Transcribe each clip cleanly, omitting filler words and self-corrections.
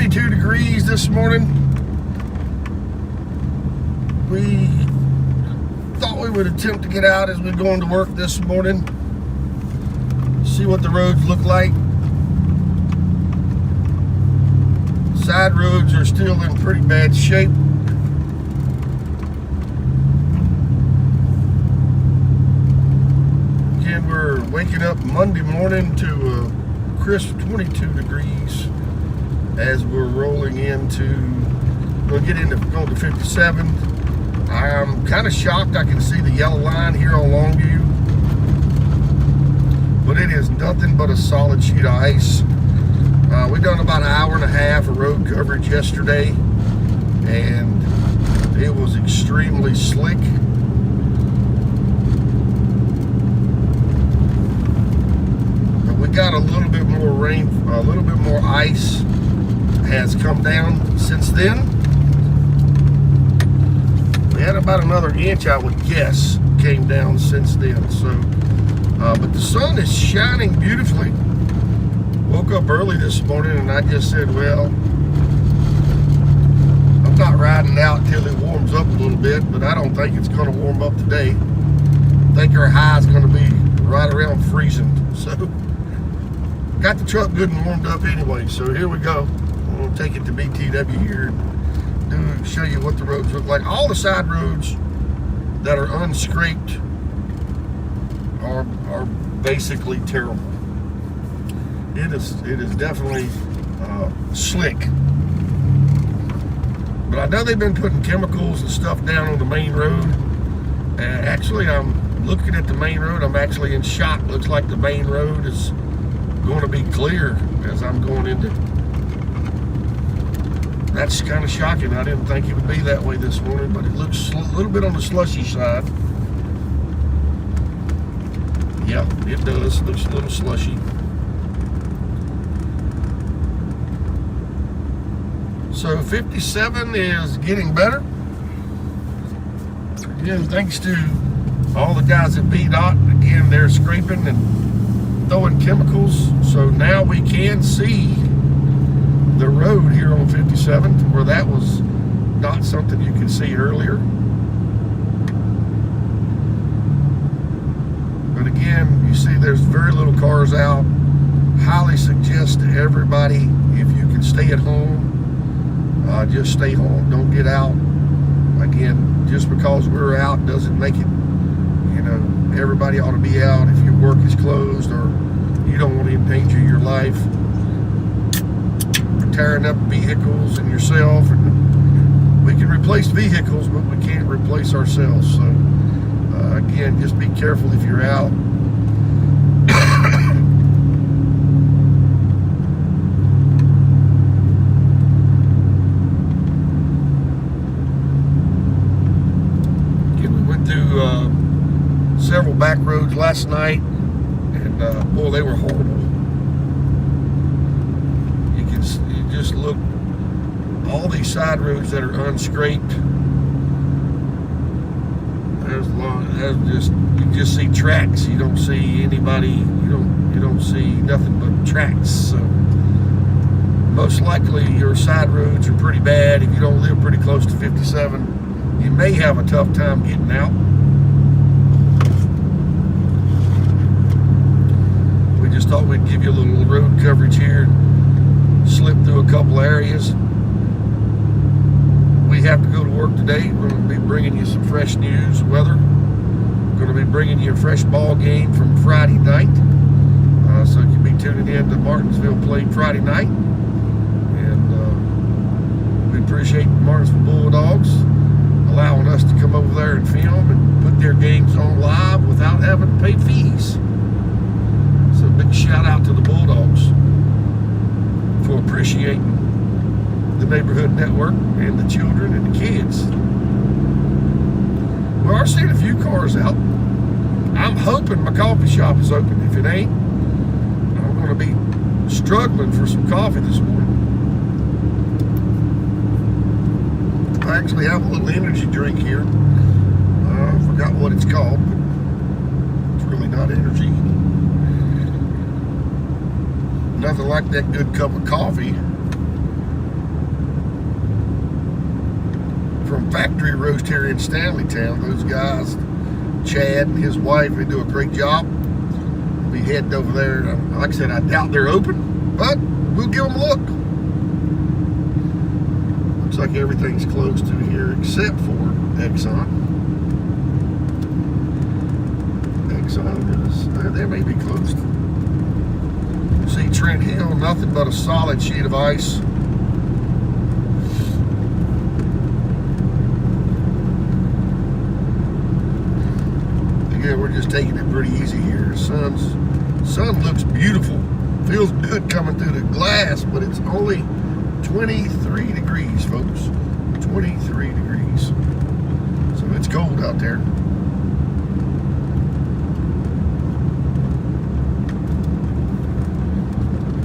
22 degrees this morning. We thought we would attempt to get out as we're going to work this morning. See what the roads look like. Side roads are still in pretty bad shape. Again, we're waking up Monday morning to a crisp 22 degrees as we're rolling into, we'll get into going to 57. I'm kind of shocked I can see the yellow line here on Longview, but it is nothing but a solid sheet of ice. We done about an hour and a half of road coverage yesterday, and it was extremely slick. But we got a little bit more rain, a little bit more ice has come down since then. We had about another inch, I would guess, came down since then. So, but the sun is shining beautifully. Woke up early this morning and I just said, well, I'm not riding out till it warms up a little bit, but I don't think it's going to warm up today. I think our high is going to be right around freezing. So, got the truck good and warmed up anyway. So here we go. We'll take it to BTW here. Show you what the roads look like. All the side roads that are unscraped are basically terrible. It is definitely slick. But I know they've been putting chemicals and stuff down on the main road. And actually, I'm looking at the main road. I'm actually in shock. Looks like the main road is going to be clear as I'm going into. That's kind of shocking. I didn't think it would be that way this morning, but it looks a little bit on the slushy side. Yeah, it does. Looks a little slushy. So 57 is getting better. Again, thanks to all the guys at VDOT. Again, they're scraping and throwing chemicals. So now we can see the road here on 57, where that was not something you could see earlier. But again, you see there's very little cars out. Highly suggest to everybody, if you can stay at home, just stay home. Don't get out. Again, just because we're out doesn't make it, you know, everybody ought to be out. If your work is closed or you don't want to endanger your life, tearing up vehicles and yourself, and we can replace vehicles, but we can't replace ourselves. So again, just be careful if you're out. Again, we went through several back roads last night, and boy, they were horrible. Just look, all these side roads that are unscraped, you just see tracks. You don't see anybody, you don't see nothing but tracks. So most likely your side roads are pretty bad. If you don't live pretty close to 57, you may have a tough time getting out. We just thought we'd give you a little road coverage here. Slip through a couple areas. We have to go to work today. We're going to be bringing you some fresh news, weather. We're going to be bringing you a fresh ball game from Friday night. So you can be tuning in to Martinsville played Friday night. And we appreciate the Martinsville Bulldogs allowing us to come over there and film and put their games on live without having to pay fees. So big shout out to the Bulldogs for appreciating the neighborhood network and the children and the kids. We are seeing a few cars out. I'm hoping my coffee shop is open. If it ain't, I'm going to be struggling for some coffee this morning. I actually have a little energy drink here. I forgot what it's called, but it's really not energy. Nothing like that good cup of coffee factory roast here in Stanleytown. Those guys, Chad and his wife, they do a great job. We'll be heading over there. Like I said, I doubt they're open, but we'll give them a look. Looks like everything's closed through here except for Exxon. Exxon is, they may be closed. See Trent Hill, nothing but a solid sheet of ice. Again, we're just taking it pretty easy here. Sun looks beautiful. Feels good coming through the glass, but it's only 23 degrees, folks. 23 degrees. So it's cold out there.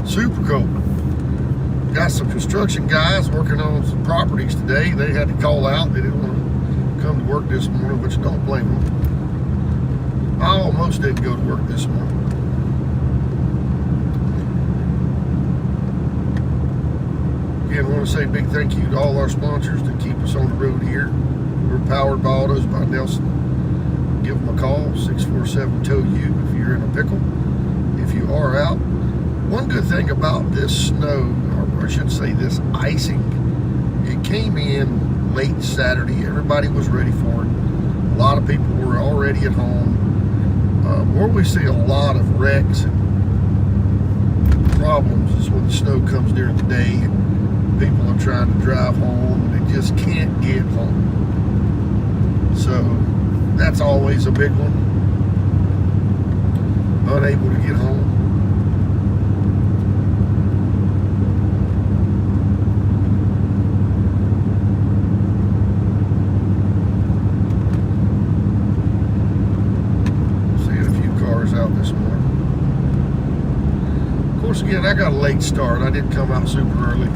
Super cold. Got some construction guys working on some properties today. They had to call out. They didn't want to come to work this morning, which don't blame them. I almost didn't go to work this morning. Again, I want to say a big thank you to all our sponsors that keep us on the road here. We're powered by Autos by Nelson. Give them a call, 647-TOW if you're in a pickle. If you are out. One good thing about this snow, or I should say this icing, it came in late Saturday. Everybody was ready for it. A lot of people were already at home. Where we see a lot of wrecks and problems is when the snow comes during the day and people are trying to drive home and they just can't get home. So that's always a big one. Unable to get home. Out this morning. Of course, again, I got a late start. I didn't come out super early.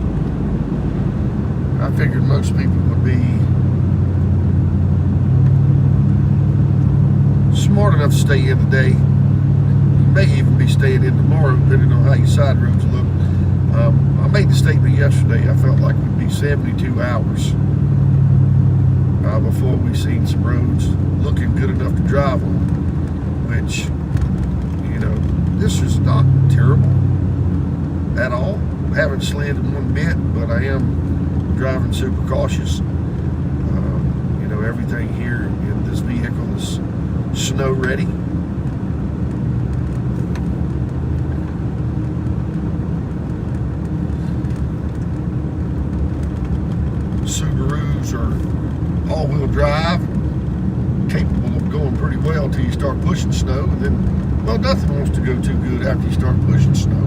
I figured most people would be smart enough to stay in today. You may even be staying in tomorrow, depending on how your side roads look. I made the statement yesterday. I felt like it would be 72 hours before we seen some roads looking good enough to drive on, which, you know, this is not terrible at all. I haven't slid one bit, but I am driving super cautious. You know, everything here in this vehicle is snow ready. Subarus are all-wheel drive, capable of going pretty well until you start pushing snow, and then, well, nothing wants to go too good after you start pushing snow.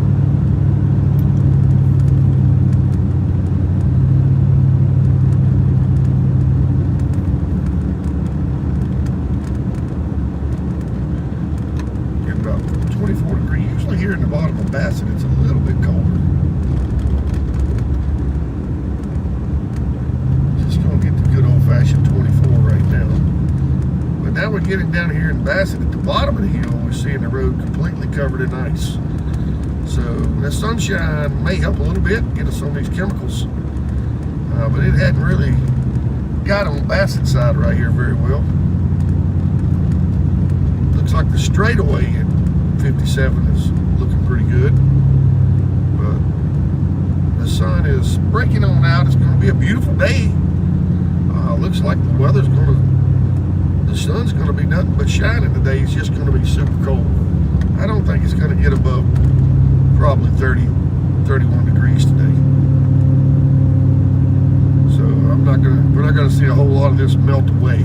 Getting about 24 degrees. Usually here in the bottom of Bassett, it's a little bit colder. Just gonna get the good old-fashioned 24 right now. But now we're getting down here in Bassett at the bottom of the hill. We're seeing the road completely covered in ice. So the sunshine may help a little bit, get us on these chemicals. But it hadn't really got on Bassett's side right here very well. Looks like the straightaway at 57 is looking pretty good. But the sun is breaking on out. It's going to be a beautiful day. Looks like the weather's going to, the sun's going to be nothing but shining today. It's just going to be super cold. I don't think it's going to get above probably 30, 31 degrees today. So we're not going to see a whole lot of this melt away.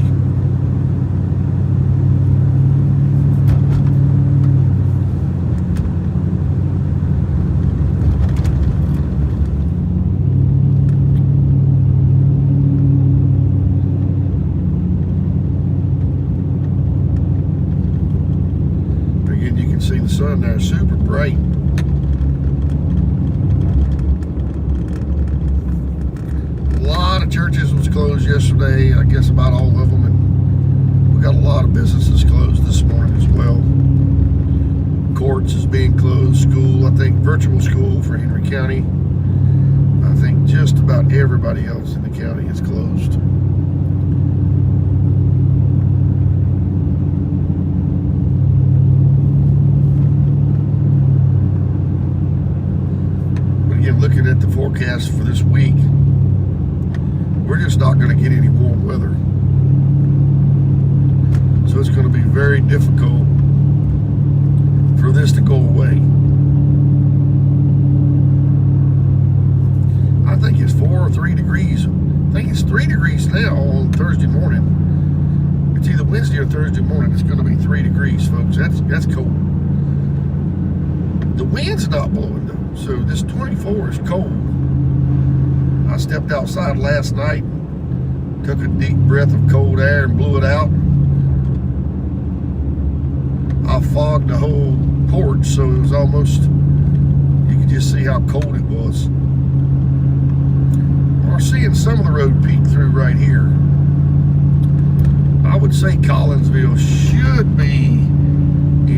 See the sun there, super bright. A lot of churches was closed yesterday, I guess about all of them, and we got a lot of businesses closed this morning as well. Courts is being closed, school, I think virtual school for Henry County. I think just about everybody else in the county is closed. forecast for this week, we're just not going to get any warm weather. So it's going to be very difficult for this to go away. I think it's 4 or 3 degrees. I think it's 3 degrees now on Thursday morning. It's either Wednesday or Thursday morning. It's going to be 3 degrees, folks. That's cold. The wind's not blowing though, so this 24 is cold. I stepped outside last night, took a deep breath of cold air and blew it out. I fogged the whole porch, so it was almost, you could just see how cold it was. We're seeing some of the road peek through right here. I would say Collinsville should be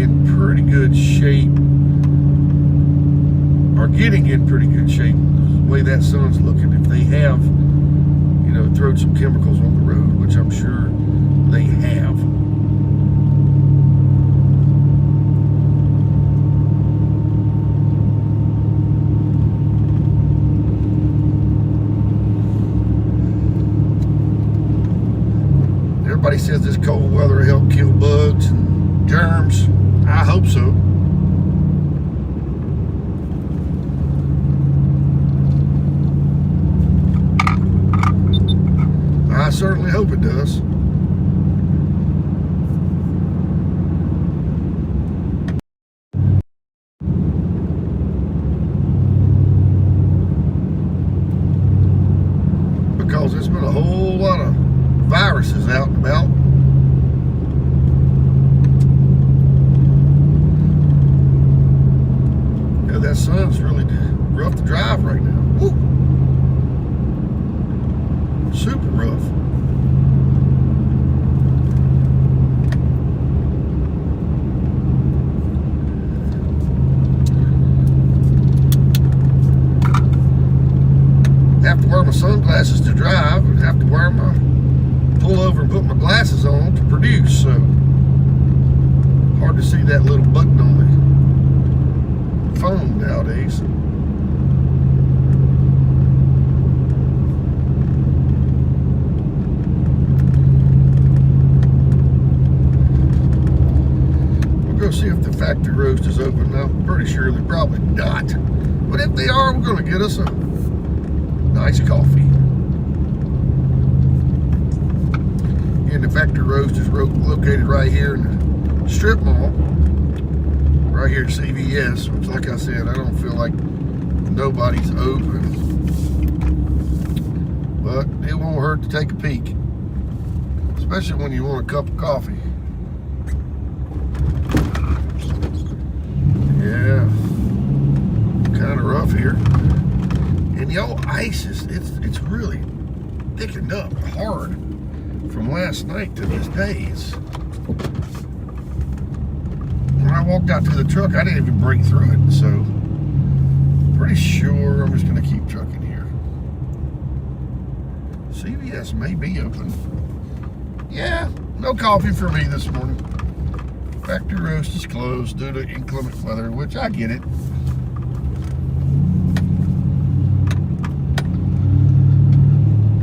in pretty good shape, or getting in pretty good shape, the way that sun's looking. If they have, thrown some chemicals on the road, which I'm sure they have. Everybody says this cold weather will help kill bugs and germs. I hope so. I certainly hope it does. Because there's been a whole lot of viruses out and about. Yeah, that sun's really rough to drive right now. Woo. Super rough. Have to wear my sunglasses to drive, and have to wear my pull over and put my glasses on to produce, so hard to see that little button on the phone nowadays. We'll go see if the factory roast is open. I'm pretty sure they're probably not, but if they are, we're going to get us a nice coffee. And the factory roast is located right here in the strip mall, right here at CVS, which, like I said, I don't feel like nobody's open, but it won't hurt to take a peek, especially when you want a cup of coffee. Yeah, kind of rough here. And the old ice it's really thickened up hard from last night to this day. When I walked out to the truck, I didn't even break through it, so pretty sure I'm just going to keep trucking here. CVS may be open. Yeah, no coffee for me this morning. Factory roast is closed due to inclement weather, which I get it.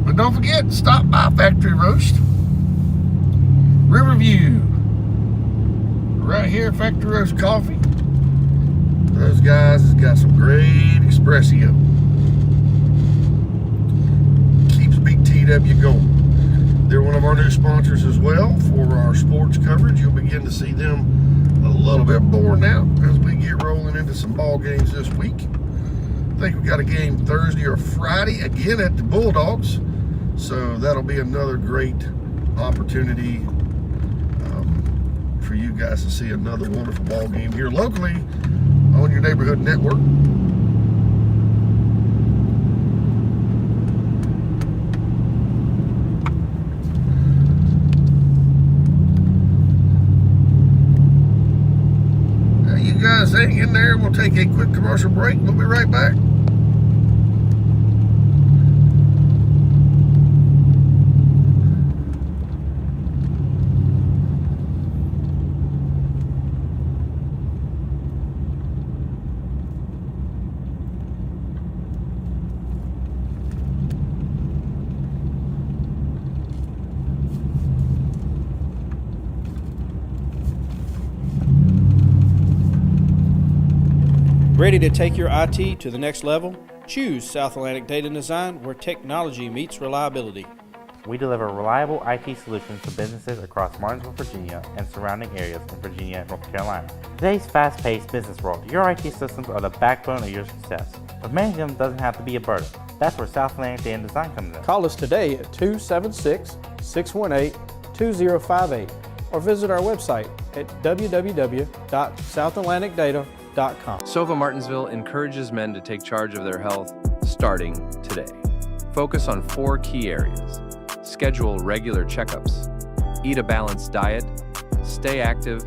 But don't forget, stop by Factory Roast, Riverview. Right here, Factory Roast Coffee. Those guys has got some great espresso. Keeps Big TW going. They're one of our new sponsors as well for our sports coverage. You'll begin to see them a little bit more now as we get rolling into some ball games this week. I think we got a game Thursday or Friday again at the Bulldogs. So that'll be another great opportunity for you guys to see another wonderful ball game here locally on your neighborhood network. Now you guys hang in there. We'll take a quick commercial break. We'll be right back. Ready to take your IT to the next level? Choose South Atlantic Data and Design, where technology meets reliability. We deliver reliable IT solutions to businesses across Martinsville, Virginia, and surrounding areas in Virginia and North Carolina. Today's fast-paced business world, your IT systems are the backbone of your success. But managing them doesn't have to be a burden. That's where South Atlantic Data and Design comes in. Call us today at 276-618-2058 or visit our website at www.southatlanticdata.com. SOVA Martinsville encourages men to take charge of their health starting today. Focus on 4 key areas. Schedule regular checkups, eat a balanced diet, stay active,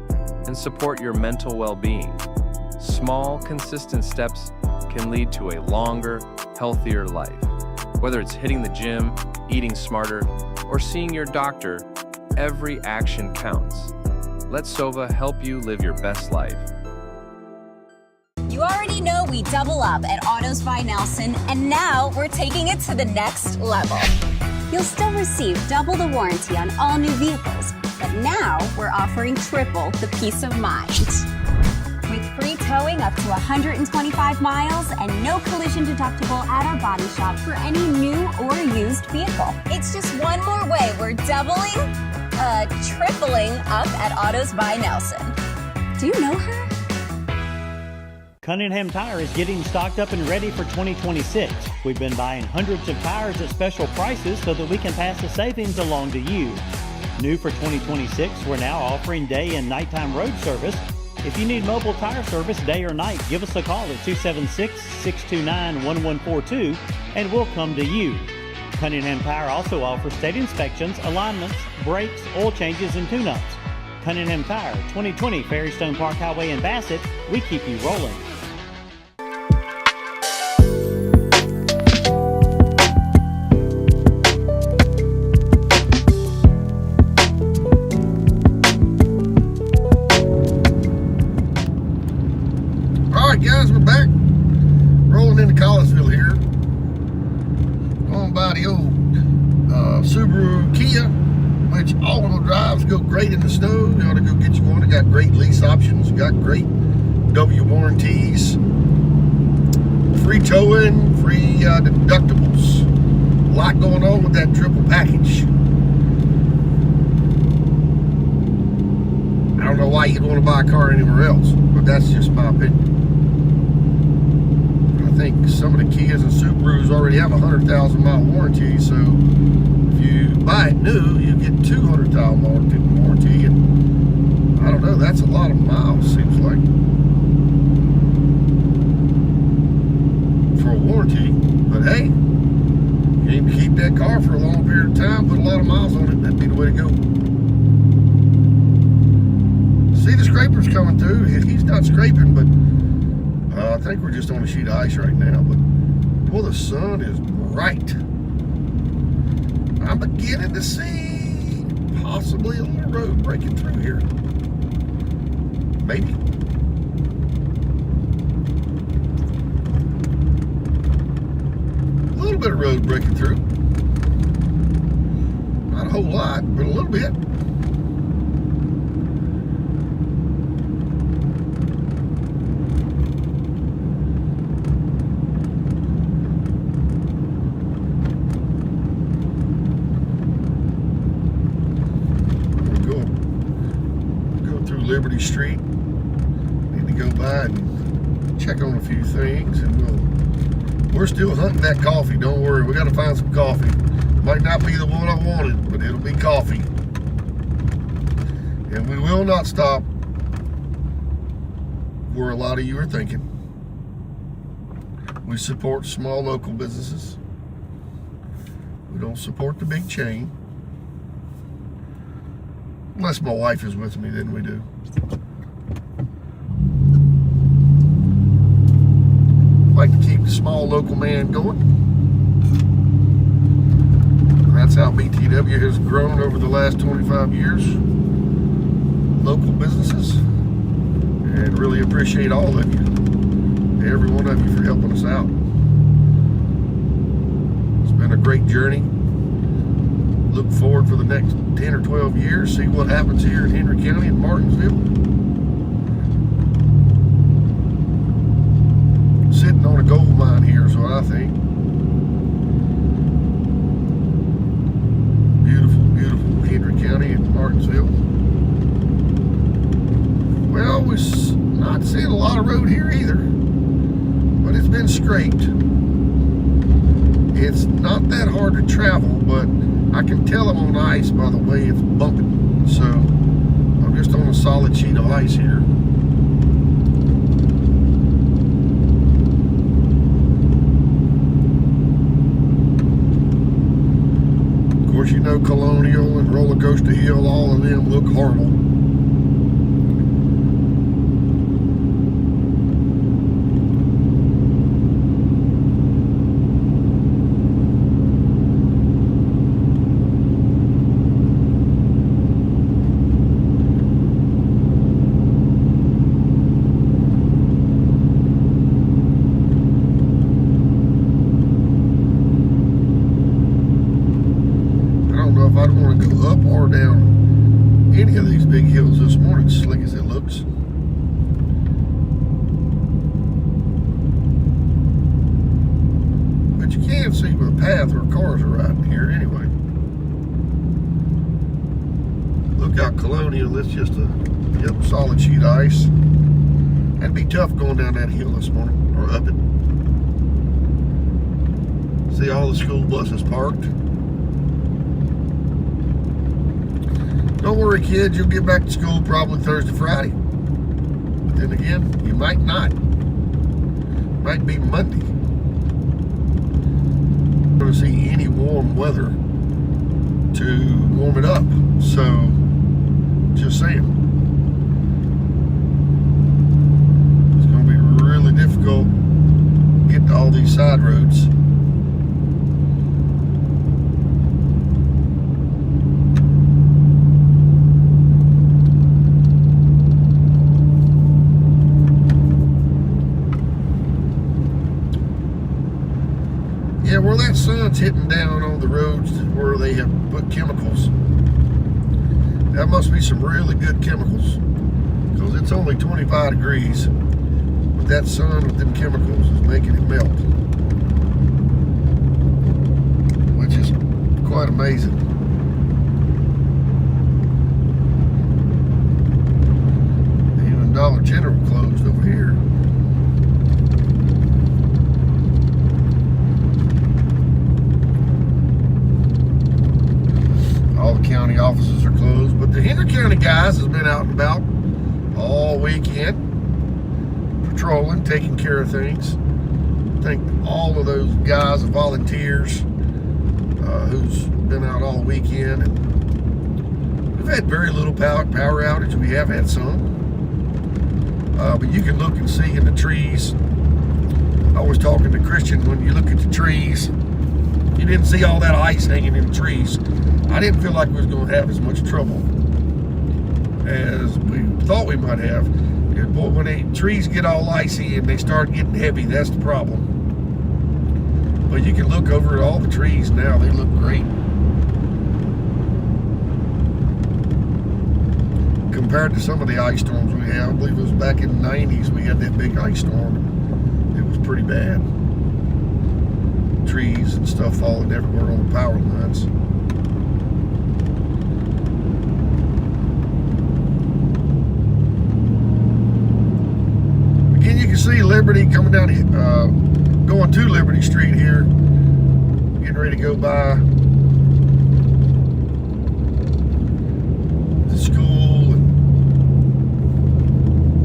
and support your mental well-being. Small, consistent steps can lead to a longer, healthier life. Whether it's hitting the gym, eating smarter, or seeing your doctor, every action counts. Let SOVA help you live your best life. You already know we double up at Autos by Nelson, and now we're taking it to the next level. You'll still receive double the warranty on all new vehicles, but now we're offering triple the peace of mind. With free towing up to 125 miles and no collision deductible at our body shop for any new or used vehicle. It's just one more way we're tripling up at Autos by Nelson. Do you know her? Cunningham Tire is getting stocked up and ready for 2026. We've been buying hundreds of tires at special prices so that we can pass the savings along to you. New for 2026, we're now offering day and nighttime road service. If you need mobile tire service day or night, give us a call at 276-629-1142 and we'll come to you. Cunningham Tire also offers state inspections, alignments, brakes, oil changes, and tune-ups. Cunningham Tire, 2020 Ferrystone Park Highway in Bassett. We keep you rolling. All right, guys, we're back. Rolling into Collinsville here. Going by the old Subaru Kia, which all-wheel drives go great in the snow. You ought to go get you one. They got great lease options, got great W warranties, free towing, free deductibles. A lot going on with that triple package. I don't know why you'd want to buy a car anywhere else, but that's just my opinion. I think some of the Kias and Subarus already have a 100,000 mile warranty, so if you buy it new, you get 200,000 warranty, and I don't know, that's a lot of miles, seems like, for a warranty. But hey, you aim to keep that car for a long period of time, put a lot of miles on it, that'd be the way to go. See the scraper's coming through. He's not scraping, but I think we're just on a sheet of ice right now. But boy, the sun is bright. I'm beginning to see possibly a little road breaking through here. Maybe. A little bit of road breaking through. Not a whole lot, but a little bit. Liberty Street. Need to go by and check on a few things, and we're still hunting that coffee. Don't worry, we got to find some coffee. Might not be the one I wanted, but it'll be coffee. And we will not stop where a lot of you are thinking. We support small local businesses. We don't support the big chain. Unless my wife is with me, then we do. Like to keep the small local man going. That's how BTW has grown over the last 25 years. Local businesses. And really appreciate all of you. Every one of you for helping us out. It's been a great journey. Look forward for the next 10 or 12 years, see what happens here in Henry County and Martinsville. road here either, but it's been scraped. It's not that hard to travel, but I can tell I'm on ice by the way it's bumping. So I'm just on a solid sheet of ice here. Of course, you know Colonial and Roller Coaster Hill, all of them look horrible. If I'd want to go up or down any of these big hills this morning, slick as it looks. But you can see with a path where cars are riding here anyway. Lookout Colonial, that's just a solid sheet of ice. That'd be tough going down that hill this morning, or up it. See all the school buses parked. Don't worry, kids, you'll get back to school probably Thursday, Friday. But then again, you might not. Might be Monday. You're going to see any warm weather to warm it up. So, just saying. It's going to be really difficult to get to all these side roads. Yeah, where that sun's hitting down on the roads where they have put chemicals, that must be some really good chemicals, because it's only 25 degrees, but that sun with them chemicals is making it melt, which is quite amazing. Even Dollar General closed over here. All the county offices are closed, but the Henry County guys has been out and about all weekend, patrolling, taking care of things. I think all of those guys are volunteers who's been out all weekend. And we've had very little power outage. We have had some, but you can look and see in the trees. I was talking to Christian, when you look at the trees, you didn't see all that ice hanging in the trees. I didn't feel like we was going to have as much trouble as we thought we might have. Boy, when the trees get all icy and they start getting heavy, that's the problem. But you can look over at all the trees now. They look great. Compared to some of the ice storms we had, I believe it was back in the 90s we had that big ice storm. It was pretty bad. Trees and stuff falling everywhere on the power lines. Again, you can see Liberty coming down, going to Liberty Street here, getting ready to go by the school and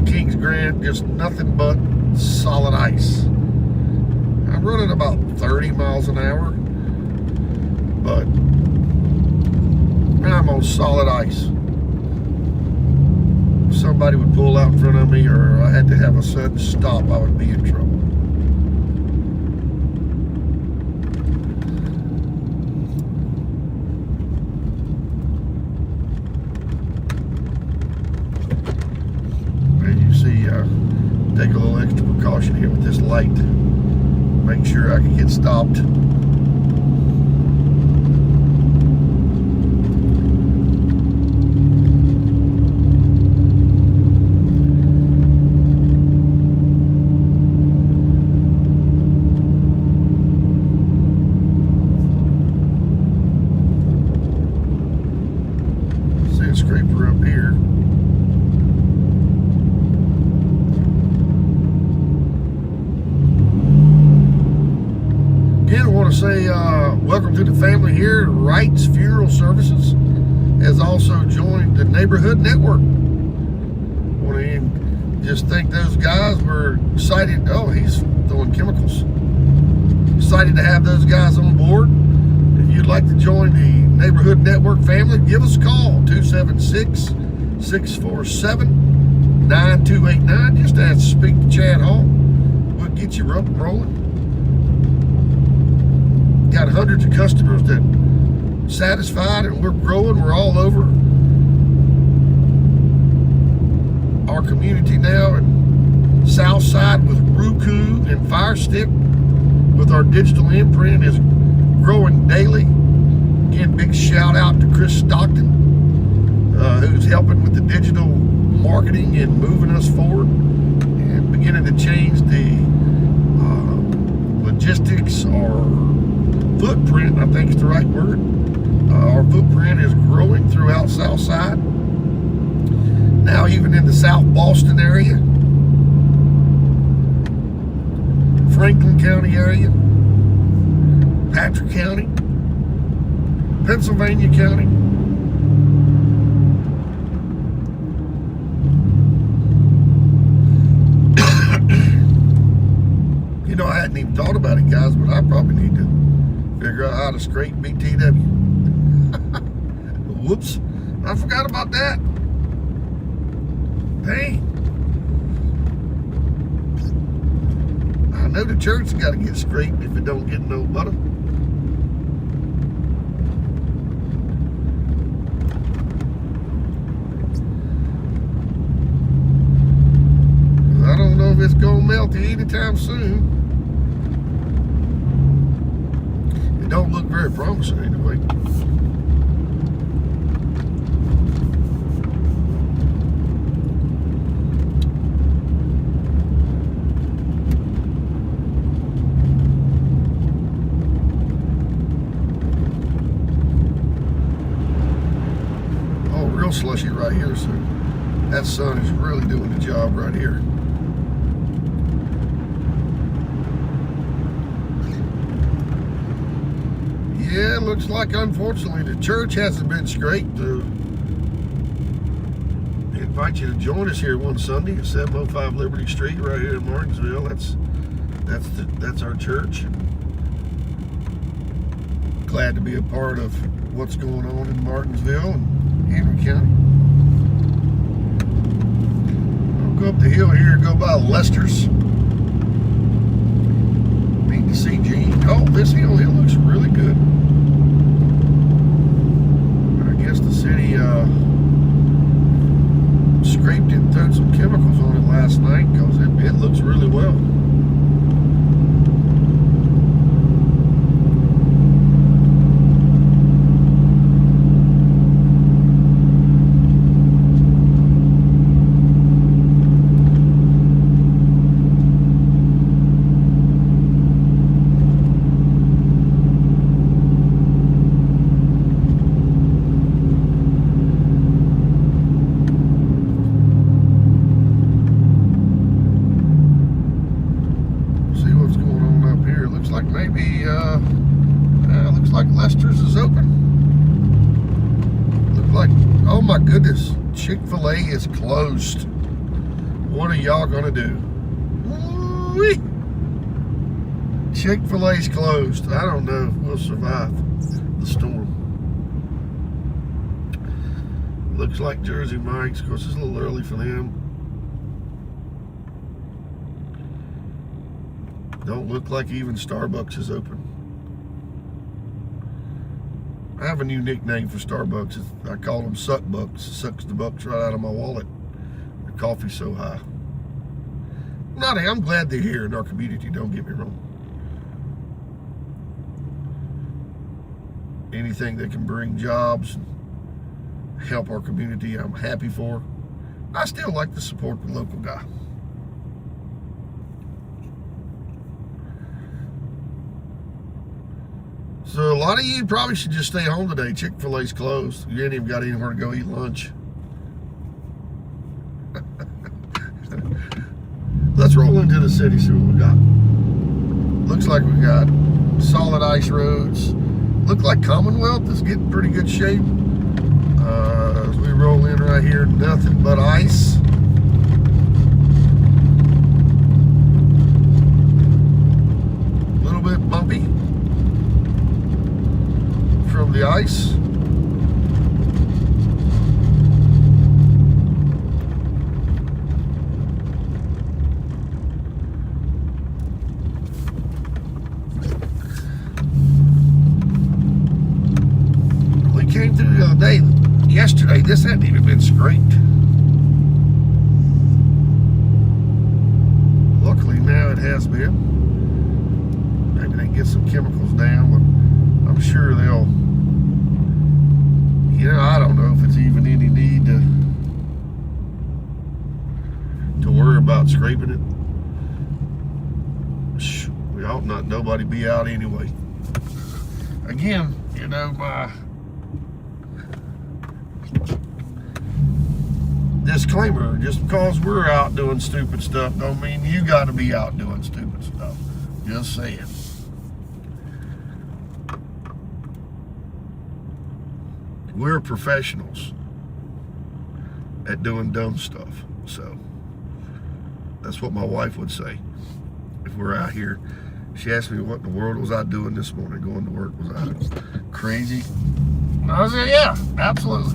Kings Grant, just nothing but solid ice. I'm running about 30 miles an hour, but I'm on solid ice. If somebody would pull out in front of me or I had to have a sudden stop, I would be in trouble. As you see, take a little extra precaution here with this light. Make sure I can get stopped. Sand scraper up here. Services has also joined the Neighborhood Network. Want to just think those guys were excited. Oh, he's throwing chemicals. Excited to have those guys on board. If you'd like to join the Neighborhood Network family, give us a call, 276-647-9289. Just ask to speak to Chad Hall. We'll get you up and rolling. Got hundreds of customers that satisfied, and we're growing. We're all over our community now, and Southside with Roku and Fire Stick with our digital imprint is growing daily. Again, big shout out to Chris Stockton, who's helping with the digital marketing and moving us forward and beginning to change the logistics or footprint, I think is the right word. Our footprint is growing throughout Southside. Now even in the South Boston area, Franklin County area, Patrick County, Pennsylvania County. You know, I hadn't even thought about it, guys, but I probably need to figure out how to scrape BTW. Whoops, I forgot about that. Dang. I know the church's got to get scraped if it don't get no butter. I don't know if it's gonna melt anytime soon. It don't look very promising anyway. Slushy right here, so that sun is really doing the job right here. Yeah, looks like unfortunately the church hasn't been scraped. I invite you to join us here one Sunday at 705 Liberty Street right here in Martinsville. That's our church. Glad to be a part of what's going on in Martinsville and Henry County. I'll go up the hill here and go by Lester's. Need to see Gene. Oh, this hill looks really good. I guess the city scraped and threw some chemicals on it last night because it looks really well. Looks like Lester's is open. Look like, oh my goodness, Chick-fil-A is closed. What are y'all gonna do? Woo-wee. Chick-fil-A's closed. I don't know if we'll survive the storm. Looks like Jersey Mike's. Of course, it's a little early for them. Don't look like even Starbucks is open. I have a new nickname for Starbucks. I call them Suck Bucks. It sucks the bucks right out of my wallet. The coffee's so high. I'm glad they're here in our community, don't get me wrong. Anything that can bring jobs and help our community, I'm happy for. I still like to support the local guy. So a lot of you probably should just stay home today. Chick-fil-A's closed. You ain't even got anywhere to go eat lunch. Let's roll into the city, see what we got. Looks like we got solid ice roads. Look like Commonwealth is getting pretty good shape. As we roll in right here, nothing but ice. A little bit bumpy from the ice. Came through the other day. Yesterday, this hadn't even been scraped. Luckily now it has been. Maybe they can get some chemicals down, but I'm sure they'll. I don't know if it's even any need to worry about scraping it. We ought not nobody be out anyway. Again, my disclaimer, just because we're out doing stupid stuff don't mean you got to be out doing stupid stuff. Just saying. We're professionals at doing dumb stuff. So that's what my wife would say if we're out here. She asked me what in the world was I doing this morning going to work. Was I crazy? And I said, yeah, absolutely.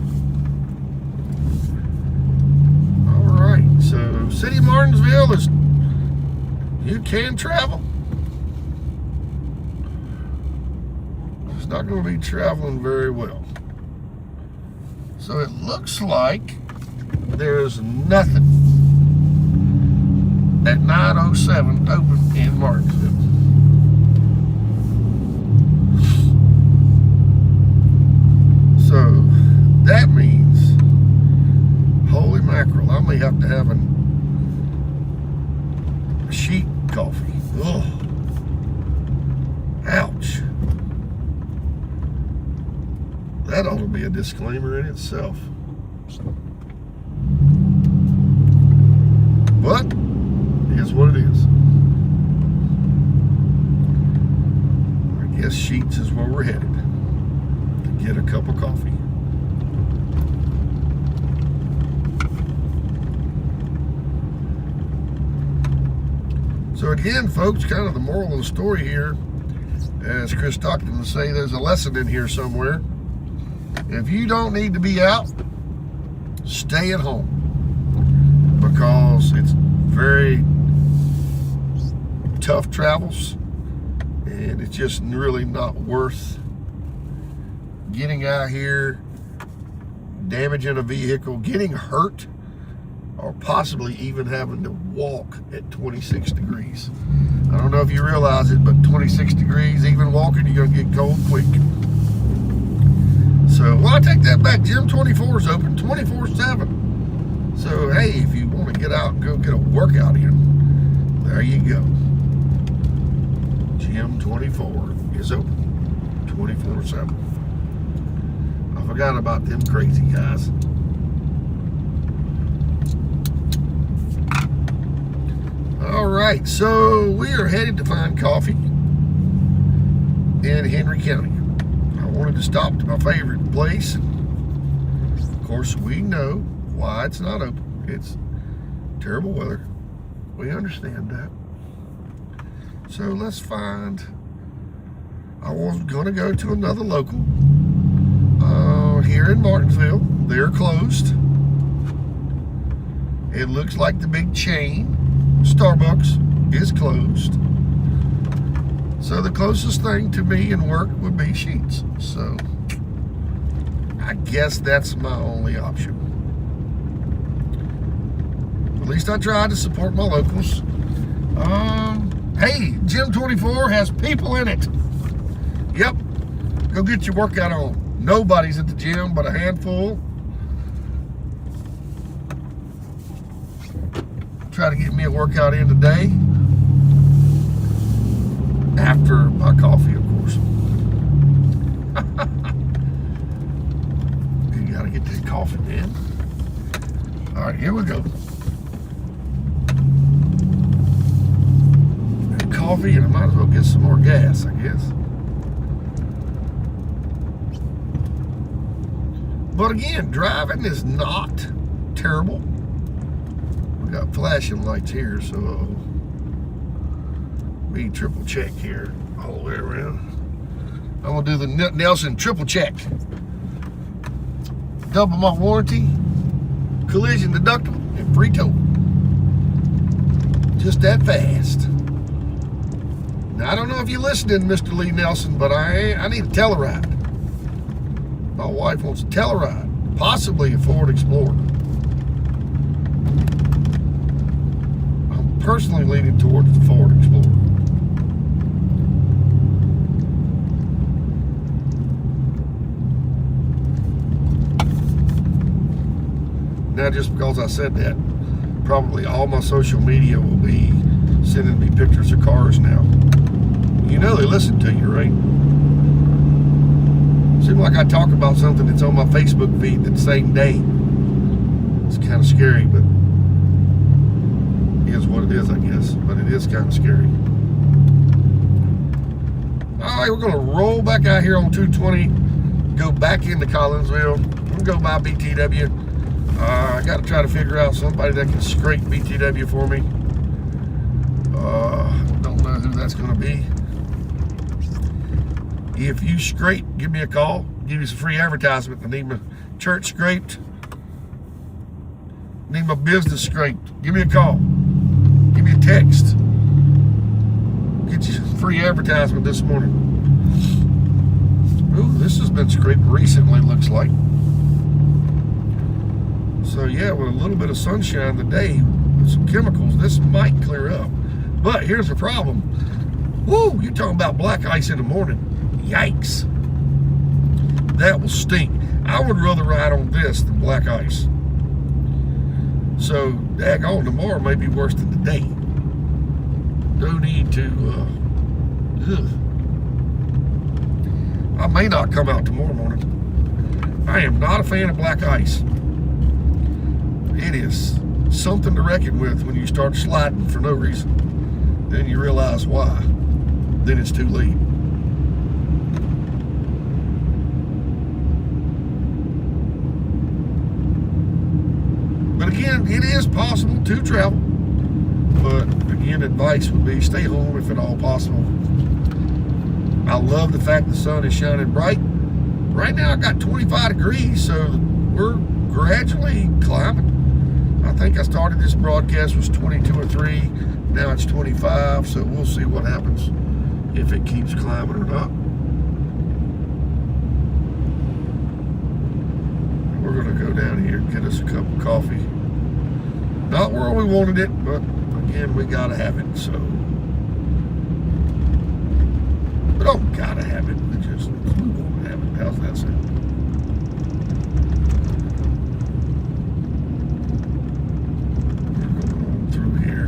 So, City of Martinsville is, you can travel. It's not going to be traveling very well. So it looks like there's nothing at 9:07 open in Martinsville. So that means, holy mackerel, I may have to have a sheet coffee. Ugh. Ouch. That ought to be a disclaimer in itself. But, here's what it is. I guess Sheetz is where we're headed to get a cup of coffee. So again, folks, kind of the moral of the story here, as Chris Stockton would say, there's a lesson in here somewhere. If you don't need to be out, stay at home, because it's very tough travels, and it's just really not worth getting out here, damaging a vehicle, getting hurt, or possibly even having to walk at 26 degrees. I don't know if you realize it, but 26 degrees, even walking, you're gonna get cold quick. So, well, I take that back. Gym 24 is open 24/7. So, hey, if you want to get out and go get a workout in, there you go. Gym 24 is open 24/7. I forgot about them crazy guys. All right, so we are headed to find coffee in Henry County. I wanted to stop to my favorite place. Of course, we know why it's not open. It's terrible weather. We understand that. So let's find. I was going to go to another local here in Martinsville. They're closed. It looks like the big chain, Starbucks, is closed. So the closest thing to me and work would be Sheetz. So I guess that's my only option. At least I tried to support my locals. Hey, Gym 24 has people in it. Yep, go get your workout on. Nobody's at the gym but a handful. Try to get me a workout in today. After my coffee, of course. You gotta get that coffee, man. All right, here we go. Coffee, and I might as well get some more gas, I guess. But again, driving is not terrible. We got flashing lights here, so we triple check here all the way around. I'm gonna do the Nelson triple check. Double my warranty, collision deductible, and free tow. Just that fast. Now, I don't know if you're listening, Mr. Lee Nelson, but I need a Telluride. My wife wants a Telluride, possibly a Ford Explorer. I'm personally leaning towards the Ford Explorer. Now, just because I said that, probably all my social media will be sending me pictures of cars now. You know they listen to you, right? Seems like I talk about something that's on my Facebook feed the same day. It's kind of scary, but it is what it is, I guess. But it is kind of scary. All right, we're going to roll back out here on 220, go back into Collinsville. We'll go by BTW. I got to try to figure out somebody that can scrape BTW for me. Don't know who that's going to be. If you scrape, give me a call. Give you some free advertisement. I need my church scraped. Need my business scraped. Give me a call. Give me a text. Get you some free advertisement this morning. Ooh, this has been scraped recently, looks like. So yeah, with a little bit of sunshine today, with some chemicals, this might clear up. But here's the problem. Woo, you're talking about black ice in the morning. Yikes. That will stink. I would rather ride on this than black ice. So, daggone, tomorrow may be worse than today. No need to, I may not come out tomorrow morning. I am not a fan of black ice. It is something to reckon with when you start sliding for no reason. Then you realize why. Then it's too late. But again, it is possible to travel. But again, advice would be stay home if at all possible. I love the fact the sun is shining bright. Right now I got 25 degrees, so we're gradually climbing. I think I started this broadcast was 22 or 3. Now it's 25, so we'll see what happens if it keeps climbing or not. We're gonna go down here and get us a cup of coffee. Not where we wanted it, but again, we gotta have it, so. We don't gotta have it, we just, we want to have it. How's that sound? We're going on through here.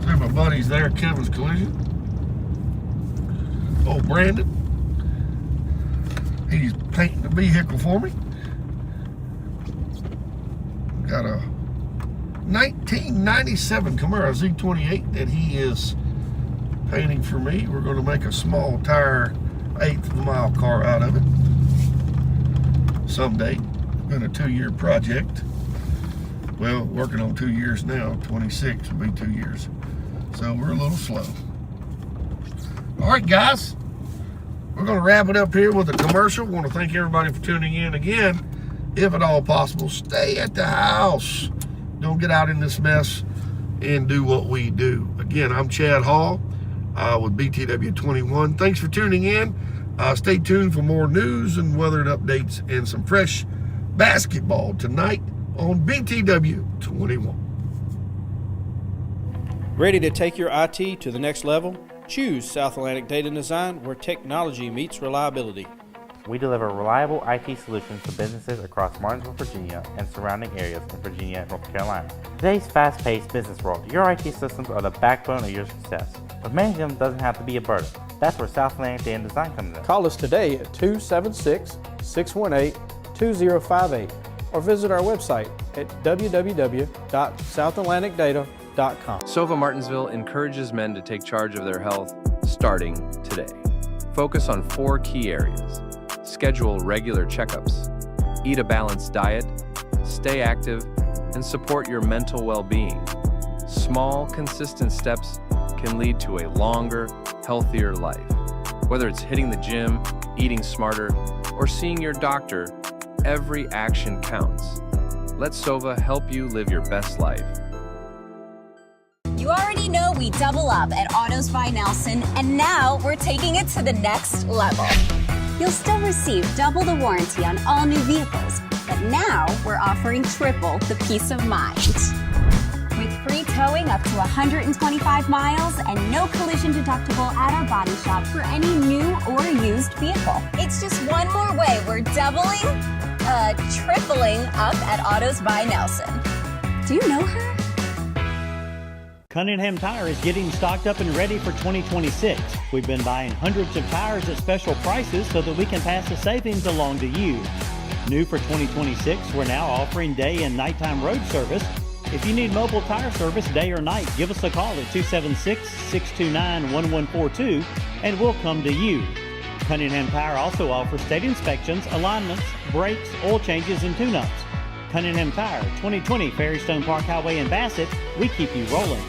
See my buddies there, Kevin's Collision. Oh, Brandon. He's painting the vehicle for me. Got a 1997 Camaro Z28 that he is painting for me. We're going to make a small tire 1/8 of a mile car out of it someday. Been a 2-year project. Well, working on 2 years now. 26 will be 2 years. So we're a little slow. All right, guys. We're going to wrap it up here with a commercial. I want to thank everybody for tuning in again. If at all possible, stay at the house. Don't get out in this mess and do what we do. Again, I'm Chad Hall with BTW 21. Thanks for tuning in. Stay tuned for more news and weather updates and some fresh basketball tonight on BTW 21. Ready to take your IT to the next level? Choose South Atlantic Data Design, where technology meets reliability. We deliver reliable IT solutions to businesses across Martinsville, Virginia, and surrounding areas in Virginia and North Carolina. Today's fast-paced business world, your IT systems are the backbone of your success. But managing them doesn't have to be a burden. That's where South Atlantic Data Design comes in. Call us today at 276-618-2058 or visit our website at www.southatlanticdata.com. SOVA.com. Sova Martinsville encourages men to take charge of their health starting today. Focus on 4 key areas. Schedule regular checkups. Eat a balanced diet. Stay active. And support your mental well-being. Small, consistent steps can lead to a longer, healthier life. Whether it's hitting the gym, eating smarter, or seeing your doctor, every action counts. Let Sova help you live your best life. You already know we double up at Autos by Nelson, and now we're taking it to the next level. You'll still receive double the warranty on all new vehicles, but now we're offering triple the peace of mind. With free towing up to 125 miles and no collision deductible at our body shop for any new or used vehicle. It's just one more way we're tripling up at Autos by Nelson. Do you know her? Cunningham Tire is getting stocked up and ready for 2026. We've been buying hundreds of tires at special prices so that we can pass the savings along to you. New for 2026, we're now offering day and nighttime road service. If you need mobile tire service day or night, give us a call at 276-629-1142 and we'll come to you. Cunningham Tire also offers state inspections, alignments, brakes, oil changes, and tune-ups. Cunningham Tire, 2020 Ferrystone Park Highway in Bassett. We keep you rolling.